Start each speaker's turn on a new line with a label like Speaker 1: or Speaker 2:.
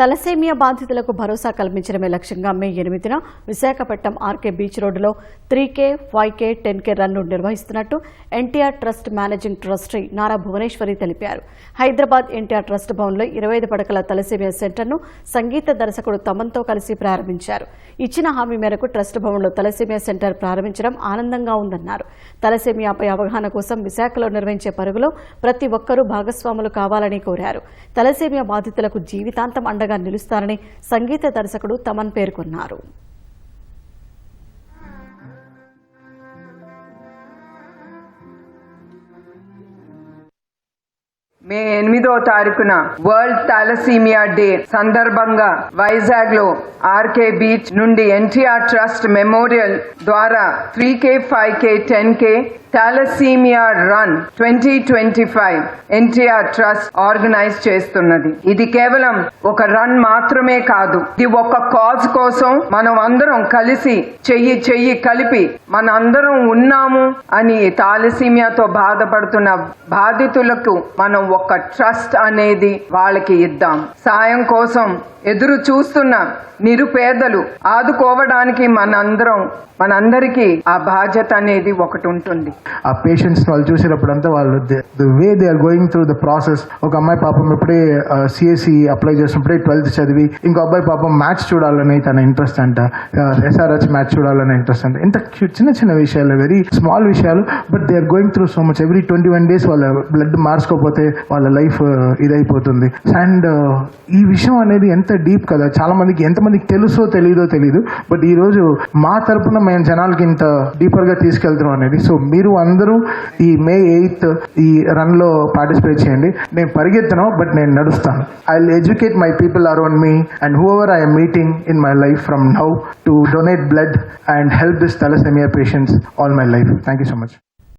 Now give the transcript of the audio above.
Speaker 1: Thalassemia బాధితులకు భరోసా కల్పించడమే లక్ష్యంగా మే 8న విశాఖపట్నం ఆర్కే బీచ్ రోడ్డులో 3K, 5K, 10K రన్ను నిర్వహిస్తున్నట్టు NTR trust managing trustee Nara Bhuvaneswari తెలిపారు. హైదరాబాద్ ఎన్టీఆర్ ట్రస్ట్ భవన్లో 25 పడకల తలసేమియా సెంటర్ను సంగీత దర్శకుడు తమన్తో కలిసి ప్రారంభించారు. ఇచ్చిన హామీ మేరకు ట్రస్ట్ భవన్లో తలసేమియా సెంటర్ ప్రారంభించడం ఆనందంగా ఉందన్నారు. తలసేమియాపై అవగాహన కోసం విశాఖలో నిర్వహించే పరుగులో ప్రతి ఒక్కరూ భాగస్వాములు కావాలని కోరారు. తలసేమియా బాధితులకు జీవితాంతం అండగా నిలుస్తారని సంగీత దర్శకుడు తమన్ పేర్కొన్నారు.
Speaker 2: మే 8వ తారీఖున వరల్డ్ థాలసీమియా డే సందర్భంగా వైజాగ్ లో ఆర్కే బీచ్ నుండి ఎన్టీఆర్ ట్రస్ట్ మెమోరియల్ ద్వారా 3K, 5K, 10K thalassemia run 2025 NTR trust organise చేస్తున్నది. ఇది కేవలం ఒక రన్ మాత్రమే కాదు, ఇది ఒక కాజ్ కోసం మనం అందరం కలిసి చెయ్యి కలిపి మన అందరం ఉన్నాము అని థాలసీమియాతో బాధపడుతున్న బాధితులకు మనం ఒక ట్రస్ట్ అనేది వాళ్ళకి ఇద్దాం. సాయం కోసం ఎదురు చూస్తున్న నిరుపేదలు ఆదుకోవడానికి మనందరికీ ఆ బాధ్యత అనేది ఒకటి ఉంటుంది.
Speaker 3: ఆ పేషెంట్స్ వాళ్ళు చూసేటప్పుడంతా వాళ్ళు the way they are going through the process. ఒక అమ్మాయి పాపం ఇప్పుడే సిఎస్సి అప్లై చేసినప్పుడే 12th చదివి, ఇంకో అబ్బాయి పాపం మ్యాచ్ చూడాలని తన ఇంట్రెస్ట్ అంట, SRH మ్యాచ్ చూడాలని ఇంట్రెస్ట్ అంట. ఇంత చిన్న విషయాలు, వెరీ స్మాల్ విషయాలు, but they are going through so much. Every 21 days వాళ్ళ బ్లడ్ మార్చుకోకపోతే వాళ్ళ లైఫ్ ఇదైపోతుంది. అండ్ ఈ విషయం అనేది ఎంత డీప్ కదా, చాలా మందికి ఎంతమందికి తెలుసో తెలీదో, బట్ ఈ రోజు మా తరపున మేము జనాలకి ఇంత డీపర్ గా తీసుకెళ్తున్నాం అనేది. సో మీరు అందరూ ఈ May 8th ఈ రన్ లో పార్టిసిపేట్ చేయండి. నేను పరిగెత్తను, బట్ నేను నడుస్తాను. I will educate my people around me and whoever I am meeting in my life from now to donate blood and help this thalassemia patients all my life. Thank you so much.